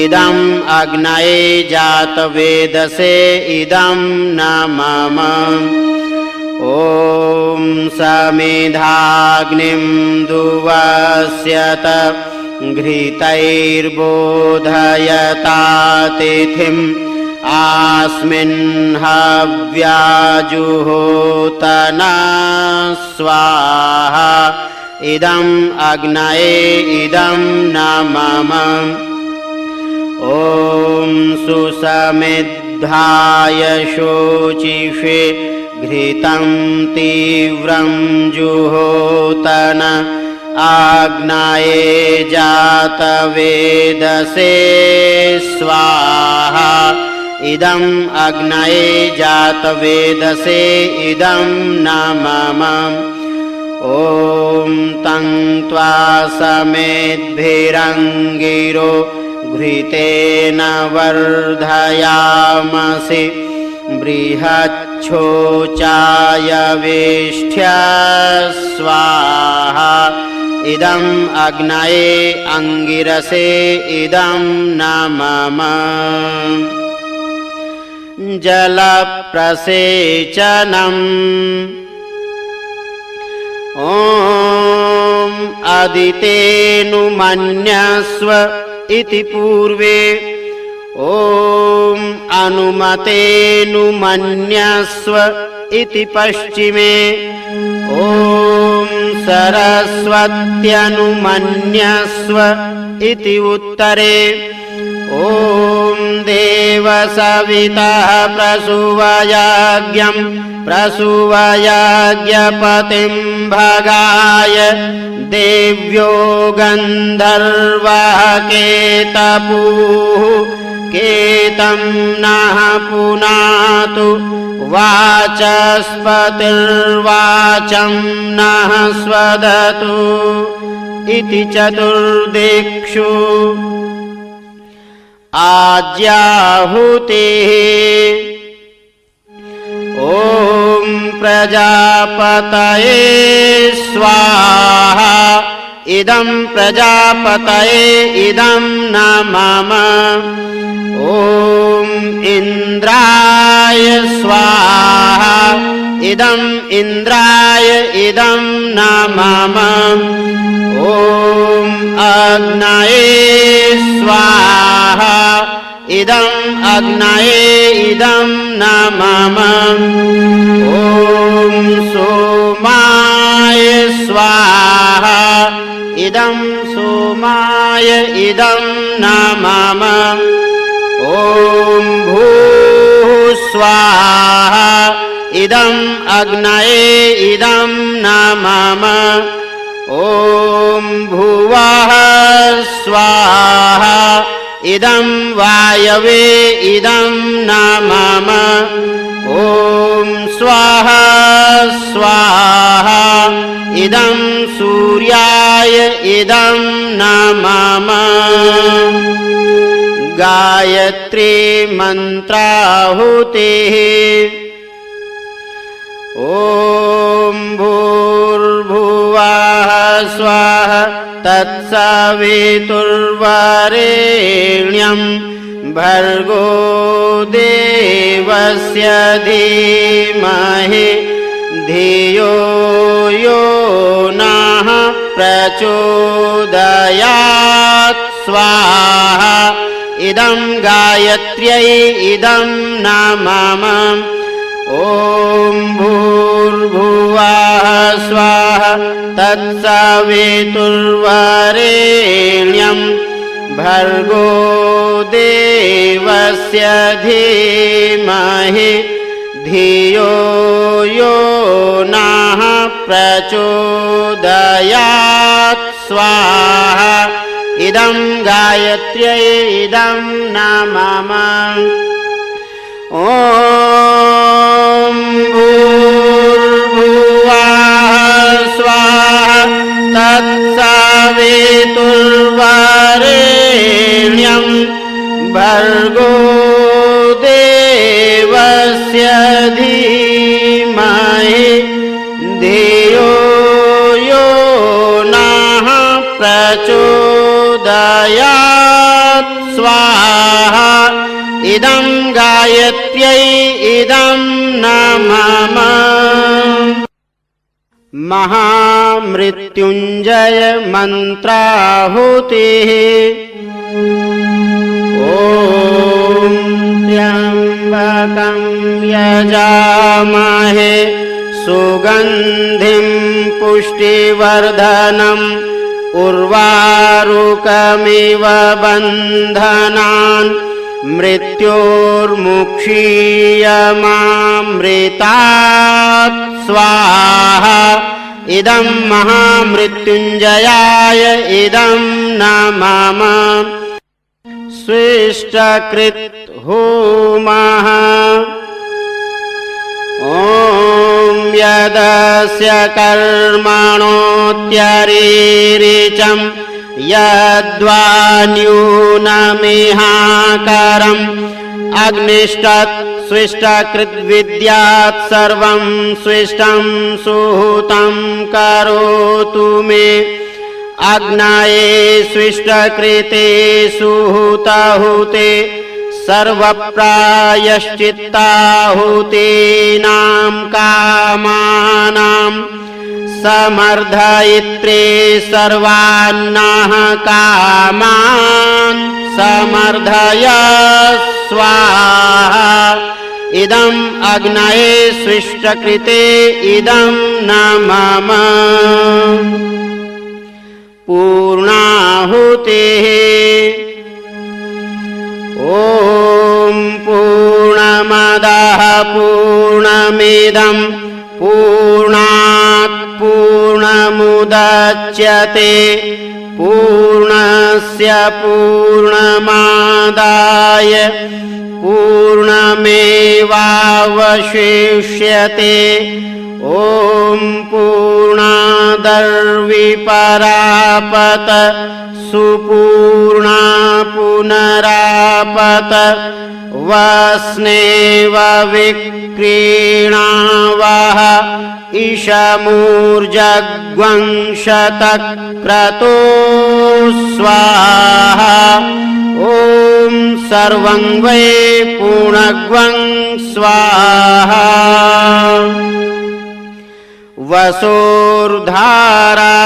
इदम् अग्नये जातवेदसे इदं न मम ॐ समिधाग्निं दुवस्यत घृतैर्बोधयतातिथिम् आस्मिन् हव्याजुहोतना स्वाहा इदम् अग्नये इदं न मम ॐ सुसमिद्धाय शोचिषे घृतं तीव्रं जुहोतन आग्नाये जातवेदसे स्वाहा इदम् अग्नये जातवेदसे इदं न मम ॐ इदं त्वा समेद्भिरङ्गिरो घृतेन वर्धयामसि बृहच्छोचाय वेष्ठ्या स्वाहा इदं अग्नये अंगिरसे इदं न मम जलप्रसेचनम् ॐ अदितेनुमन्यस्व इति पूर्वे ॐ अनुमतेनुमन्यस्व इति पश्चिमे ॐ सरस्वत्यनुमन्यस्व इति उत्तरे ॐ देवसवितः प्रसूवयाज्ञं प्रसूवयाज्ञपतिं भगाय देव्यो गन्धर्वः केतपुः केतं नः पुनातु वाचस्पतिर्वाचं नः स्वदतु इति चतुर्दिक्षु आज्याहुतिः ॐ प्रजापतये स्वाहा इदं प्रजापतये इदं न मम ॐ इन्द्राय स्वाहा इदं इन्द्राय इदं न मम ॐ अग्नये स्वाहा इदं अग्नये इदं न मम ॐ सोमाय स्वाहा इदं सोमाय इदं न मम ॐ भूः स्वाहा इदं अग्नये इदं न मम ॐ भुवः स्वाहा इदं वायवे इदं न मम ॐ स्वाहा स्वाहा इदं सूर्याय इदं न मम गायत्री मन्त्राहुतिः ॐ भूर्भुवः स्वः तत्सवितुर्वरेण्यं भर्गो देवस्य धीमहि धियो यो नः प्रचोदयात् स्वाहा इदं गायत्र्यै इदं न मम ॐ भूर्भुवः स्वः तत्सवितुर्वरेण्यं भर्गो देवस्य धीमहि धियो यो नः प्रचोदयात् स्वाहा इदं गायत्र्यै इदं न मम ॐ भूर्भुवः स्वाहा तत्सवितुर्वरेण्यं भर्गो देवस्य धीमहि धियो यो नः प्रचोदयात् स्वाहा इदं गायत्र्यै इदं न मम महामृत्युञ्जय मन्त्राहुतिः ॐ त्र्यम्बकं यजामहे सुगन्धिं पुष्टिवर्धनम् उर्वारुकमिव बन्धनान् मृत्योर्मुक्षीयमामृतात् स्वाहा इदं महामृत्युञ्जयाय इदं न मम स्विष्टकृत् होमः ॐ यदस्य कर्मणो नमोत्यरीरिचं यद्वा न्यूनमिहाकारम् अग्निष्टत् स्विष्टकृद्विद्यात् सर्वं स्विष्टं सुहूतं करोतु मे अग्नये स्विष्टकृते सुहूताहुते सर्वप्रायश्चित्ताहुतीनां कामानां समर्धयित्रे सर्वान्नः कामान् समर्धय स्वाहा इदम् अग्नये स्विष्टकृते इदं न मम पूर्णाहुतिः ॐ पूर्णमदः पूर्णमिदं पूर्णात् पूर्णमुदच्यते पूर्णस्य पूर्णमादाय पूर्णमेवावशिष्यते ॐ पूर्णादर्विपरापत सुपूर्णा पुनरापत वस्नेव विक्रीणावः ईशमूर्जग्वंशतक्रतो स्वाहा ॐ सर्वं वै पूर्णग्वं स्वाहा वसोर्धारा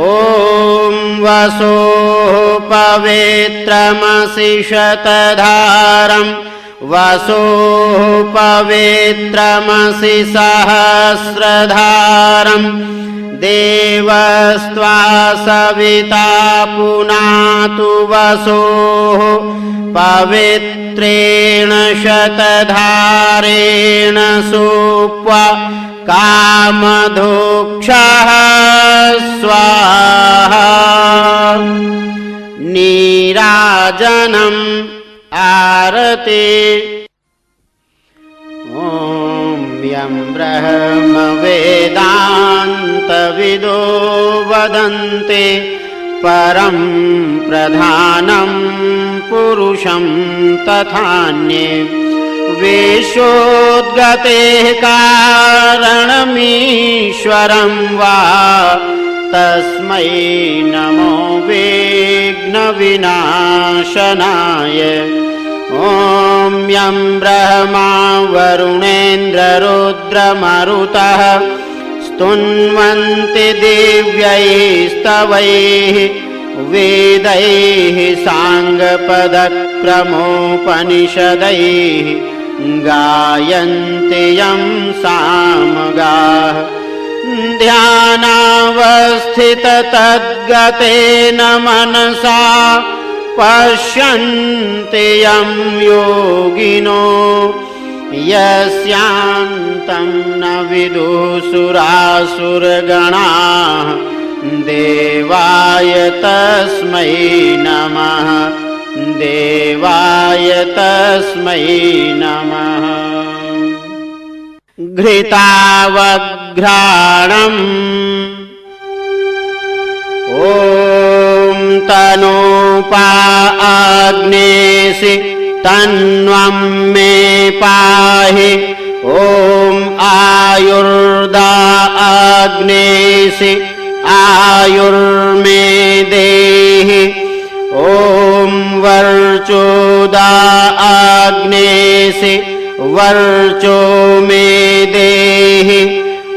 ॐ वसोः पवित्रमसि शतधारम् वसोः पवित्रमसि सहस्रधारम् देवस्त्वा सविता पुनातु वसोः पवित्रेण शतधारेण सुप्वा कामधोक्षः स्वाहा नीराजनम् आरते ॐ यं ब्रह्मवेदान्तविदो वदन्ते परं प्रधानं पुरुषं तथान्ये विश्वोद्गतेः कारणमीश्वरं वा तस्मै नमो विघ्नविनाशनाय ॐ यं ब्रह्मा वरुणेन्द्ररुद्रमरुतः स्तुन्वन्ति दिव्यैस्तवैः वेदैः साङ्गपदक्रमोपनिषदैः गायन्ति यं सामगाः ध्यानावस्थिततद्गतेन मनसा पश्यन्ति यं योगिनो यस्यान्तं न विदुः सुरासुरगणाः देवाय तस्मै नमः देवाय तस्मै नमः घृतावघ्राणम् ॐ तनोपा आग्नेसि तन्वं मे पाहि ॐ आयुर्दा आग्नेसि आयुर्मे देहि ॐ वर्चोदा आग्नेसि वर्चो मे देहि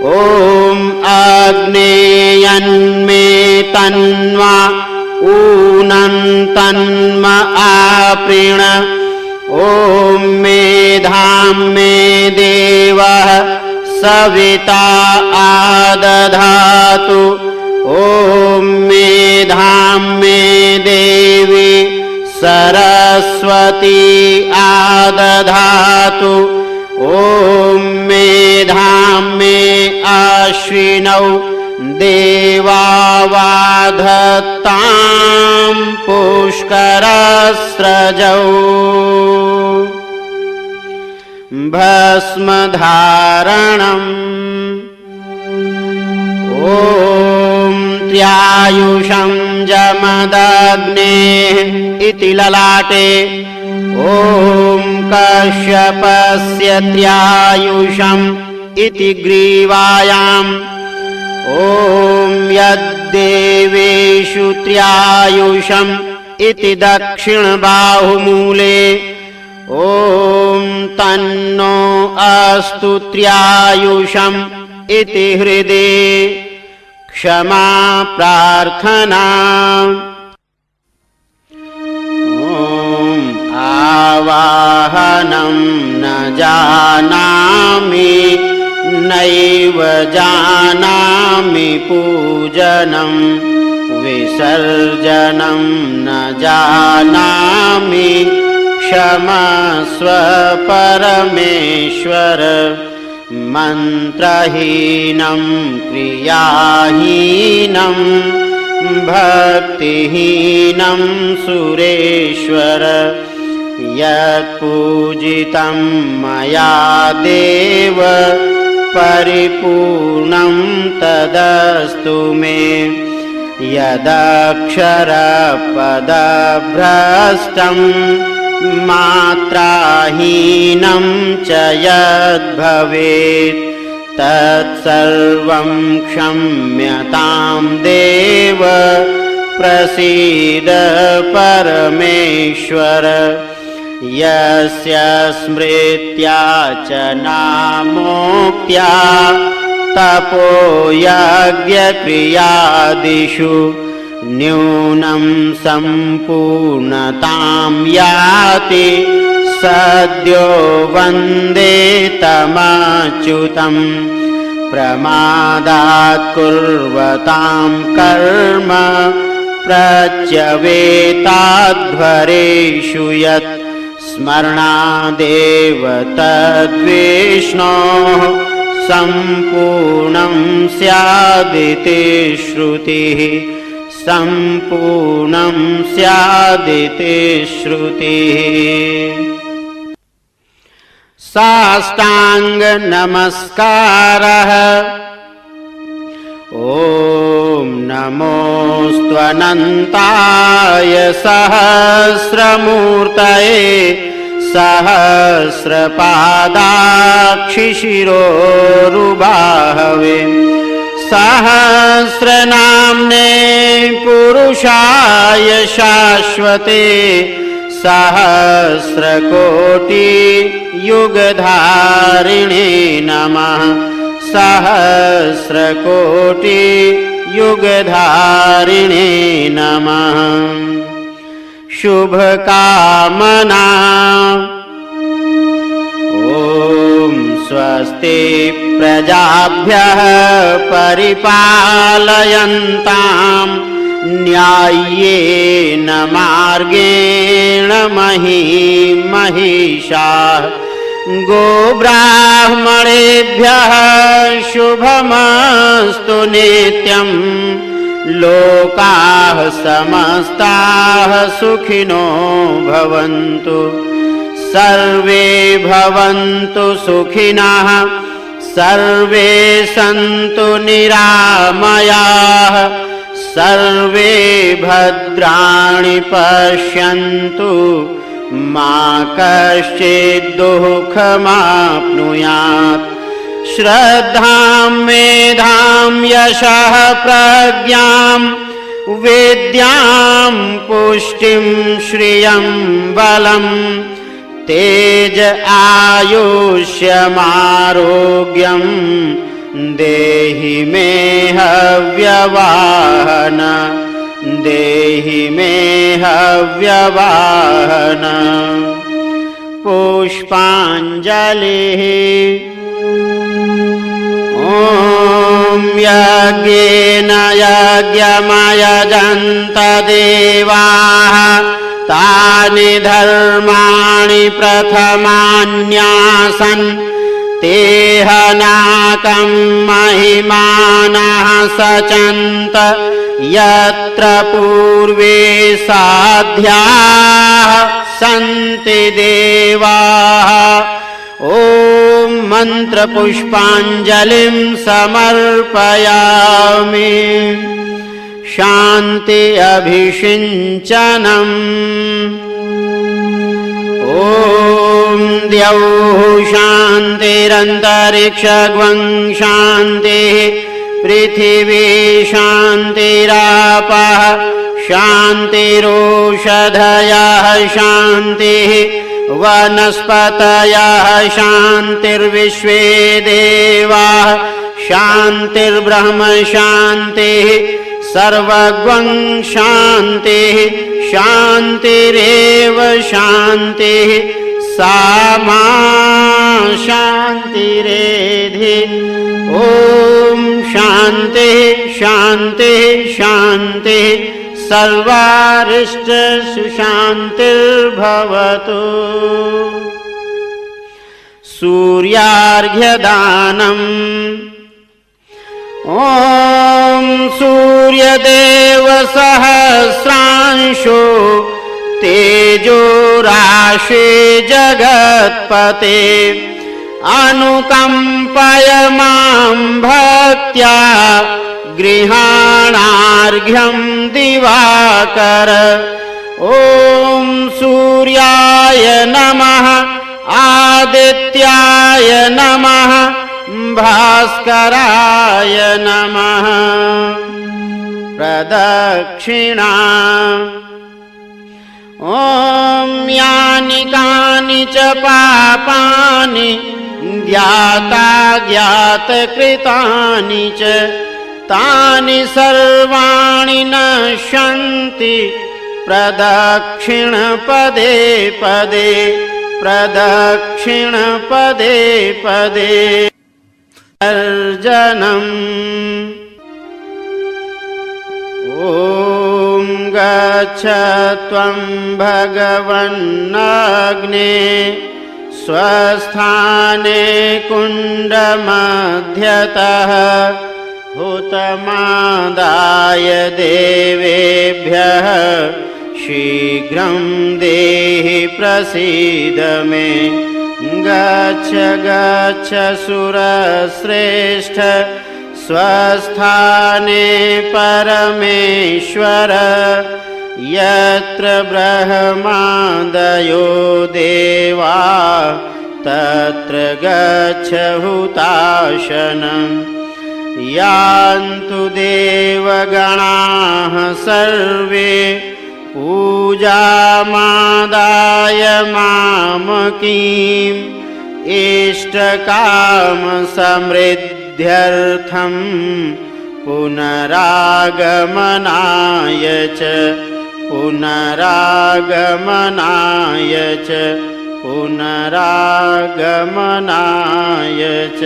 ॐ आग्नेयन्मे तन्वा ऊनं तन्म आपृण ॐ मेधां मे देवः सविता आदधातु ॐ मेधां मे देवी सरस्वती आदधातु ॐ मेधां मे अश्विनौ देवावाधत्तां पुष्करस्रजौ भस्मधारणम् त्र्यायुषं जमदग्नेः इति ललाटे। ॐ कश्यपस्य त्र्यायुषम् इति ग्रीवायाम्। ॐ यद्देवेषु त्र्यायुषम् इति दक्षिणबाहुमूले। ॐ तन्नो अस्तु त्र्यायुषम् इति हृदे क्षमा प्रार्थना। ॐ आवाहनं न जानामि नैव जानामि पूजनं विसर्जनं न जानामि क्षमस्व परमेश्वर। मन्त्रहीनं क्रियाहीनं भक्तिहीनं सुरेश्वर। यत्पूजितं मया देव परिपूर्णं तदस्तु मे। यदक्षरपदभ्रष्टं मात्राहीनं च यद्भवेत् तत्सर्वं क्षम्यतां देव। प्रसीद परमेश्वर। यस्य स्मृत्या च नामोक्त्या तपोयज्ञक्रियादिषु न्यूनं सम्पूर्णतां याति। सद्यो वन्दे तमच्युतं। प्रमादात् कुर्वतां कर्म प्रत्यवेताध्वरेषु यत् स्मरणादेव तद्विष्णोः सम्पूर्णं स्यादिति श्रुतिः। सम्पूर्णं स्यादिति श्रुतिः। साष्टांग नमस्कारः। ॐ नमोऽस्त्वनन्ताय सहस्रमूर्तये सहस्रपादाक्षिशिरोरुबाहवे। सहस्रनाम्ने पुरुषाय शाश्वते सहस्रकोटियुगधारिणे नमः। सहस्रकोटियुगधारिणे नमः। शुभकामना। ॐ स्वस्ति प्रजाभ्यः परिपालयन्तां न्याय्येन मार्गेण महिषाः। गोब्राह्मणेभ्यः शुभमस्तु नित्यं। लोकाः समस्ताः सुखिनो भवन्तु। सर्वे भवन्तु सुखिनः। सर्वे सन्तु निरामयाः। सर्वे भद्राणि पश्यन्तु मा कश्चित् दुःखमाप्नुयात्। श्रद्धां मेधां यशः प्रज्ञां विद्यां पुष्टिं श्रियं बलं तेज आयुष्यमारोग्यं देहि मे हव्यवाहन। देहि मे हव्यवाहन। पुष्पाञ्जलिः। ॐ यज्ञेन यज्ञमयजन्त देवाः तानि धर्माणि प्रथमान्यासन्। तेहनाकं महिमानः सचन्त यत्र पूर्वे साध्याः सन्ति देवाः। ॐ मन्त्रपुष्पाञ्जलिं समर्पयामि। शान्ति अभिषिञ्चनम् ॐ द्यौः शान्तिरन्तरिक्षगं शान्तिः पृथिवी शान्तिरापः शान्तिरोषधयः शान्तिः वनस्पतयः शान्तिर्विश्वे देवाः शान्तिर्ब्रह्म शान्तिः सर्वगं शान्तिः शान्तिरेव शान्तिः सा मा शान्तिरेधि ॐ शान्तिः शान्तिः शान्तिः सर्वारिष्ट सुशान्तिर्भवतु। सूर्यार्घ्यदानम् ॐ सूर्यदेव सहस्रांशो तेजो राशि जगत्पते अनुकम्पय मां भक्त्या गृहाणार्घ्यं दिवाकर ॐ सूर्याय नमः आदित्याय नमः भास्कराय नमः। प्रदक्षिणा ॐ यानि कानि च पापानि ज्ञातकृतानि च तानि सर्वाणि नश्यन्ति प्रदक्षिण पदे पदे प्रदक्षिण पदे पदे। अर्जनम् ॐ गच्छ त्वं भगवन्नग्ने स्वस्थाने कुण्डमध्यतः हुतमादाय देवेभ्यः शीघ्रं देहि प्रसीद मे। गच्छ गच्छ सुरश्रेष्ठ स्वस्थाने परमेश्वर यत्र ब्रह्मादयो देवा तत्र गच्छ हुताशनम्। यान्तु देवगणाः सर्वे पूजामादाय मामकीम् इष्टकामसमृद्ध्यर्थं पुनरागमनाय च पुनरागमनाय च पुनरागमनाय च।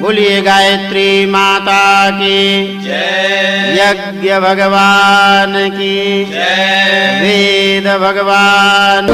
बोलिए गायत्री माता की जय, यज्ञ भगवान की जय, वेद भगवान।